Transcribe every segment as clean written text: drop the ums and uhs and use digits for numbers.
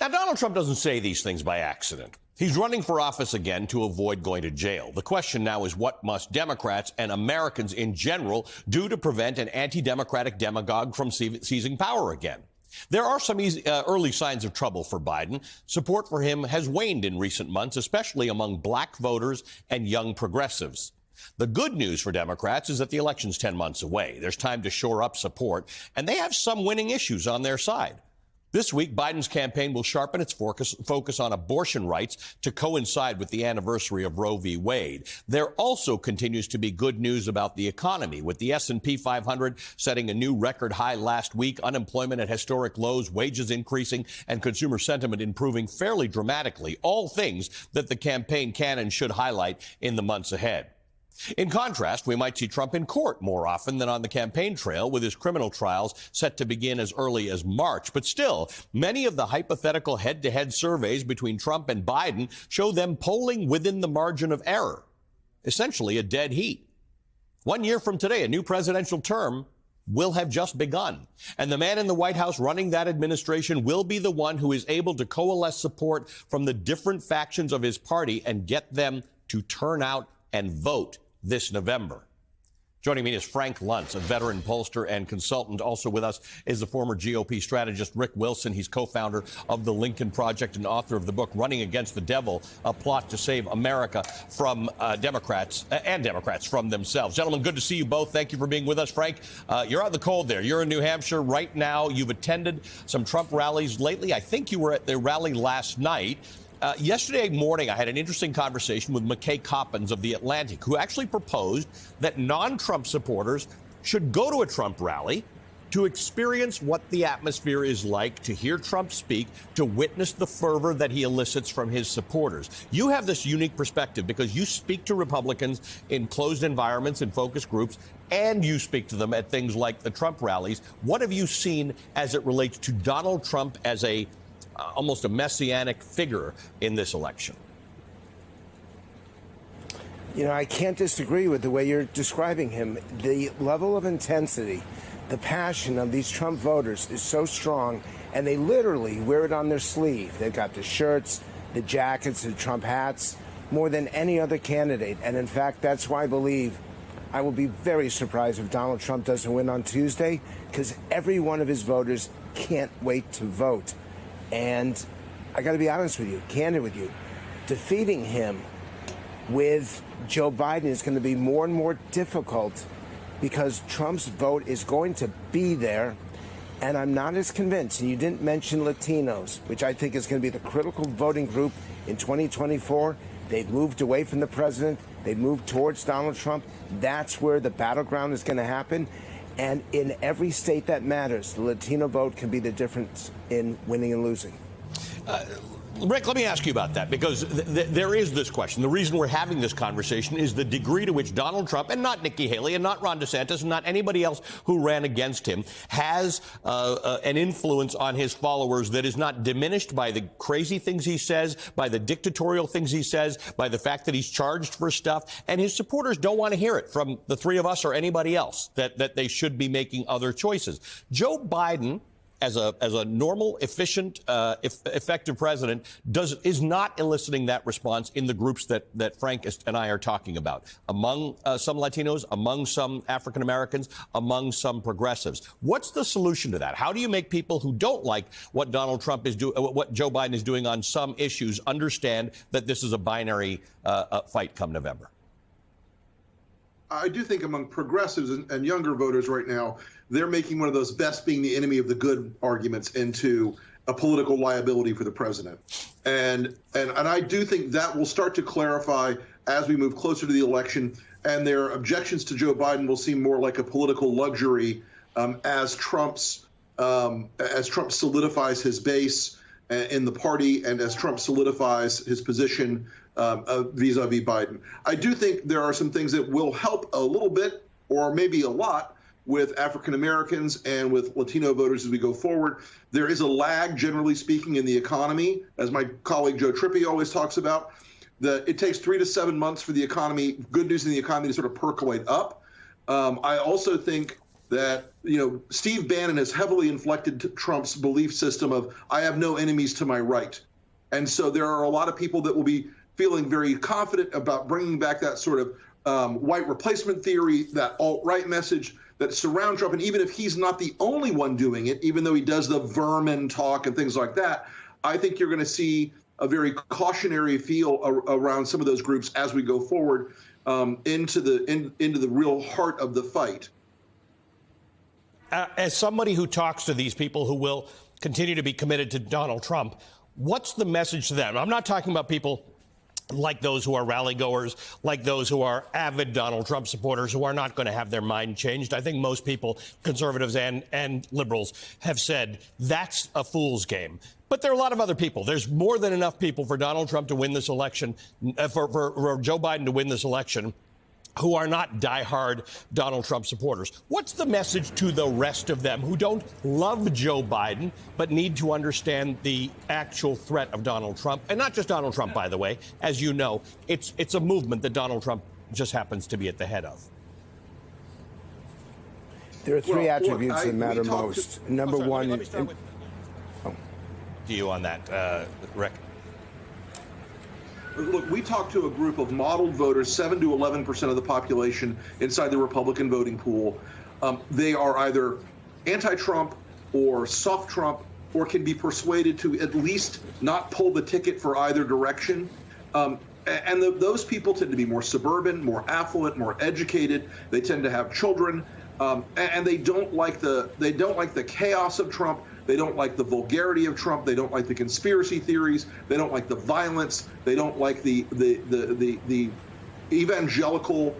Now, Donald Trump doesn't say these things by accident. He's running for office again to avoid going to jail. The question now is, what must Democrats and Americans in general do to prevent an anti-democratic demagogue from seizing power again? There are some early signs of trouble for Biden. Support for him has waned in recent months, especially among black voters and young progressives. The good news for Democrats is that the election's 10 months away. There's time to shore up support, and they have some winning issues on their side. This week, Biden's campaign will sharpen its focus on abortion rights to coincide with the anniversary of Roe v. Wade. There also continues to be good news about the economy, with the S&P 500 setting a new record high last week, unemployment at historic lows, wages increasing, and consumer sentiment improving fairly dramatically, all things that the campaign can and should highlight in the months ahead. In contrast, we might see Trump in court more often than on the campaign trail, with his criminal trials set to begin as early as March. But still, many of the hypothetical head-to-head surveys between Trump and Biden show them polling within the margin of error, essentially a dead heat. 1 year from today, a new presidential term will have just begun, and the man in the White House running that administration will be the one who is able to coalesce support from the different factions of his party and get them to turn out and vote this November. Joining me is Frank Luntz, a veteran pollster and consultant. Also with us is the former GOP strategist Rick Wilson. He's co-founder of the Lincoln Project and author of the book Running Against the Devil, a plot to save America from Democrats from themselves. Gentlemen, good to see you both. Thank you for being with us. Frank, you're out in the cold there. You're in New Hampshire right now. You've attended some Trump rallies lately. I think you were at the rally last night. Yesterday morning, I had an interesting conversation with McKay Coppins of The Atlantic, who actually proposed that non-Trump supporters should go to a Trump rally to experience what the atmosphere is like, to hear Trump speak, to witness the fervor that he elicits from his supporters. You have this unique perspective because you speak to Republicans in closed environments and focus groups, and you speak to them at things like the Trump rallies. What have you seen as it relates to Donald Trump as almost a messianic figure in this election? You know, I can't disagree with the way you're describing him. The level of intensity, the passion of these Trump voters is so strong, and they literally wear it on their sleeve. They've got the shirts, the jackets, the Trump hats, more than any other candidate. And in fact, that's why I believe I will be very surprised if Donald Trump doesn't win on Tuesday, because every one of his voters can't wait to vote. And I got to be honest with you, candid with you, defeating him with Joe Biden is going to be more and more difficult because Trump's vote is going to be there. And I'm not as convinced. And you didn't mention Latinos, which I think is going to be the critical voting group in 2024. They've moved away from the president. They've moved towards Donald Trump. That's where the battleground is going to happen. And in every state that matters, the Latino vote can be the difference in winning and losing. Rick, let me ask you about that, because there is this question. The reason we're having this conversation is the degree to which Donald Trump, and not Nikki Haley, and not Ron DeSantis, and not anybody else who ran against him, has an influence on his followers that is not diminished by the crazy things he says, by the dictatorial things he says, by the fact that he's charged for stuff. And his supporters don't want to hear it from the three of us or anybody else, that they should be making other choices. Joe Biden, as a normal, efficient, effective president, is not eliciting that response in the groups that Frank and I are talking about, among some Latinos, among some African Americans, among some progressives. What's the solution to that? How do you make people who don't like what Donald Trump is doing, what Joe Biden is doing on some issues, understand that this is a binary fight come November? I do think among progressives and younger voters right now, they're making one of those best being the enemy of the good arguments into a political liability for the president. And I do think that will start to clarify as we move closer to the election, and their objections to Joe Biden will seem more like a political luxury as Trump solidifies his base in the party and as Trump solidifies his position vis-a-vis Biden. I do think there are some things that will help a little bit, or maybe a lot, with African Americans and with Latino voters as we go forward. There is a lag, generally speaking, in the economy, as my colleague Joe Trippi always talks about. It takes 3 to 7 months for the economy, good news in the economy, to sort of percolate up. I also think that, Steve Bannon has heavily inflected Trump's belief system of, I have no enemies to my right. And so there are a lot of people that will be feeling very confident about bringing back that sort of white replacement theory, that alt-right message that surround Trump. And even if he's not the only one doing it, even though he does the vermin talk and things like that, I think you're going to see a very cautionary feel around some of those groups as we go forward into the real heart of the fight. As somebody who talks to these people who will continue to be committed to Donald Trump, what's the message to them? I'm not talking about people like those who are rally goers, like those who are avid Donald Trump supporters who are not going to have their mind changed. I think most people, conservatives and liberals, have said that's a fool's game. But there are a lot of other people. There's more than enough people for Donald Trump to win this election, for Joe Biden to win this election, who are not diehard Donald Trump supporters. What's the message to the rest of them who don't love Joe Biden, but need to understand the actual threat of Donald Trump? And not just Donald Trump, by the way. As you know, it's a movement that Donald Trump just happens to be at the head of. There are three attributes that matter most. Number one... Let me start with you on that, Rick. Look, we talked to a group of modeled voters, 7 to 11% of the population inside the Republican voting pool. They are either anti-Trump or soft Trump, or can be persuaded to at least not pull the ticket for either direction. Those people tend to be more suburban, more affluent, more educated. They tend to have children, and they don't like the chaos of Trump. They don't like the vulgarity of Trump. They don't like the conspiracy theories. They don't like the violence. They don't like the evangelical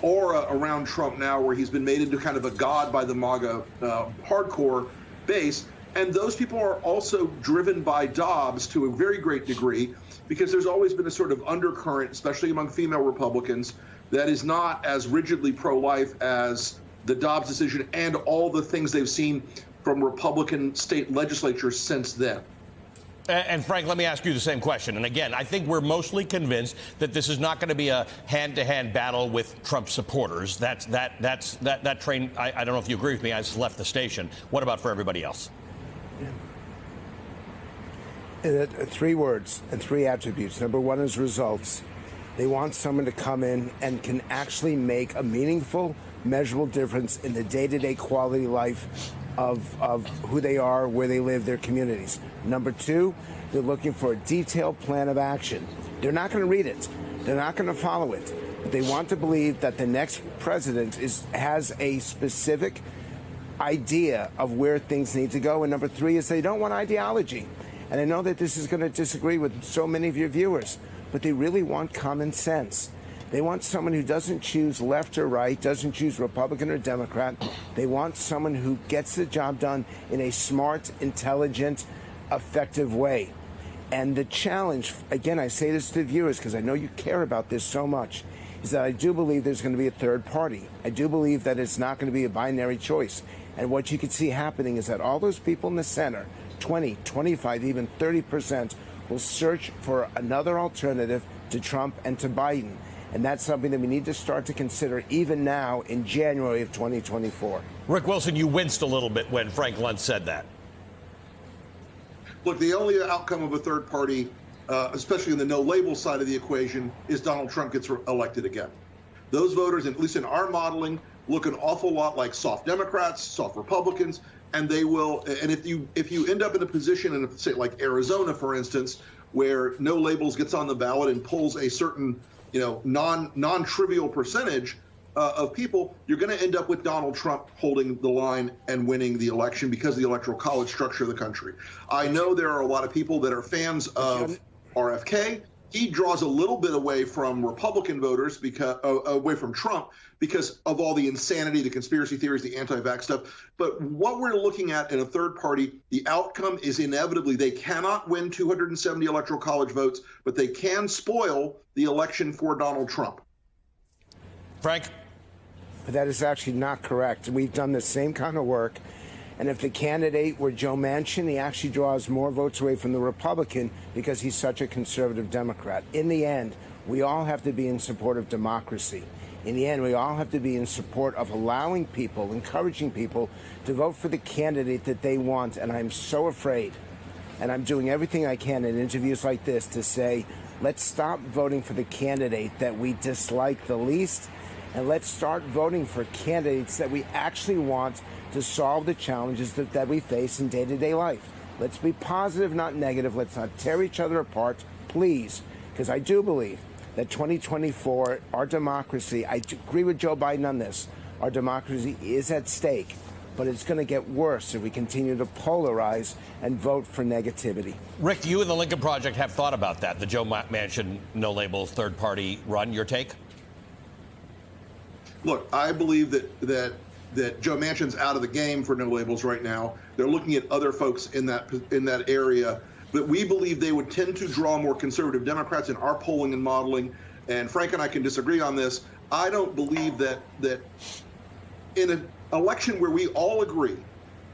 aura around Trump now, where he's been made into kind of a god by the MAGA hardcore base. And those people are also driven by Dobbs to a very great degree, because there's always been a sort of undercurrent, especially among female Republicans, that is not as rigidly pro-life as the Dobbs decision and all the things they've seen from Republican state legislatures since then. And Frank, let me ask you the same question. And again, I think we're mostly convinced that this is not going to be a hand-to-hand battle with Trump supporters. That train, I don't know if you agree with me, I just left the station. What about for everybody else? Three words and three attributes. Number one is results. They want someone to come in and can actually make a meaningful, measurable difference in the day-to-day quality life of who they are, where they live, their communities. Number two, they're looking for a detailed plan of action. They're not going to read it. They're not going to follow it. But they want to believe that the next president has a specific idea of where things need to go. And number three is they don't want ideology. And I know that this is going to disagree with so many of your viewers, but they really want common sense. They want someone who doesn't choose left or right, doesn't choose Republican or Democrat. They want someone who gets the job done in a smart, intelligent, effective way. And the challenge, again, I say this to the viewers because I know you care about this so much, is that I do believe there's going to be a third party. I do believe that it's not going to be a binary choice. And what you can see happening is that all those people in the center, 20, 25, even 30%, will search for another alternative to Trump and to Biden. And that's something that we need to start to consider even now in January of 2024. Rick Wilson, you winced a little bit when Frank Luntz said that. Look, the only outcome of a third party, especially in the no-label side of the equation, is Donald Trump gets elected again. Those voters, at least in our modeling, look an awful lot like soft Democrats, soft Republicans, and they will. And if you end up in a position in, say, like Arizona, for instance, where no labels gets on the ballot and pulls a certain non-trivial percentage of people, you're going to end up with Donald Trump holding the line and winning the election because of the electoral college structure of the country. I know there are a lot of people that are fans of RFK. He draws a little bit away from Republican voters, because away from Trump, because of all the insanity, the conspiracy theories, the anti-vax stuff. But what we're looking at in a third party, the outcome is inevitably they cannot win 270 electoral college votes, but they can spoil the election for Donald Trump. Frank? But that is actually not correct. We've done the same kind of work. And if the candidate were Joe Manchin, he actually draws more votes away from the Republican because he's such a conservative Democrat. In the end, we all have to be in support of democracy. In the end, we all have to be in support of allowing people, encouraging people to vote for the candidate that they want. And I'm so afraid, and I'm doing everything I can in interviews like this to say, let's stop voting for the candidate that we dislike the least, and let's start voting for candidates that we actually want to solve the challenges that we face in day-to-day life. Let's be positive, not negative. Let's not tear each other apart, please, because I do believe that 2024, our democracy, I agree with Joe Biden on this, our democracy is at stake, but it's going to get worse if we continue to polarize and vote for negativity. Rick, you and the Lincoln Project have thought about that, the Joe Manchin no labels third-party run. Your take? Look, I believe that Joe Manchin's out of the game for no labels right now. They're looking at other folks in that area. But we believe they would tend to draw more conservative Democrats in our polling and modeling. And Frank and I can disagree on this. I don't believe that in an election where we all agree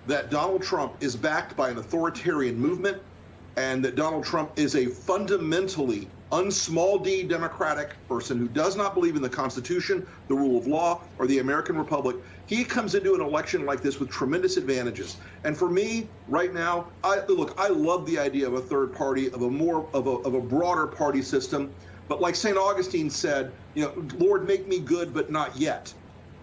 that Donald Trump is backed by an authoritarian movement and that Donald Trump is a fundamentally unsmall d democratic person who does not believe in the Constitution, the rule of law, or the American Republic, he comes into an election like this with tremendous advantages. And for me, right now, I love the idea of a third party, of a broader party system. But like St. Augustine said, Lord, make me good, but not yet.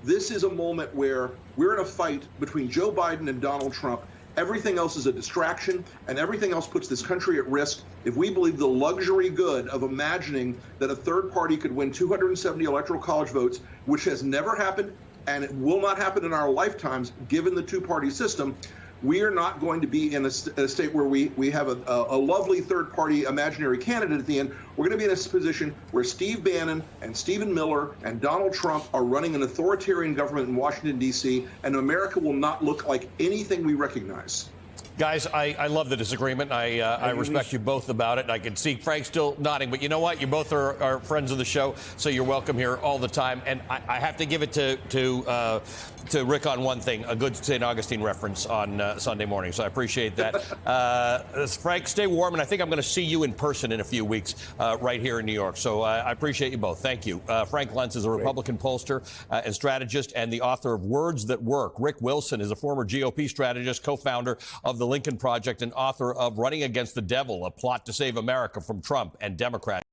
This is a moment where we're in a fight between Joe Biden and Donald Trump. Everything else is a distraction, and everything else puts this country at risk if we believe the luxury good of imagining that a third party could win 270 electoral college votes, which has never happened and it will not happen in our lifetimes given the two-party system. We are not going to be in a state where we have a lovely third-party imaginary candidate at the end. We're going to be in a position where Steve Bannon and Stephen Miller and Donald Trump are running an authoritarian government in Washington, D.C., and America will not look like anything we recognize. Guys, I love the disagreement. I respect you both about it. I can see Frank still nodding, but you know what? You both are friends of the show, so you're welcome here all the time. And I have to give it to Rick on one thing, a good St. Augustine reference on Sunday morning, so I appreciate that. Frank, stay warm, and I think I'm going to see you in person in a few weeks right here in New York. So I appreciate you both. Thank you. Frank Luntz is a Republican pollster and strategist and the author of Words That Work. Rick Wilson is a former GOP strategist, co-founder of the Lincoln Project, and author of Running Against the Devil, a plot to save America from Trump and Democrats.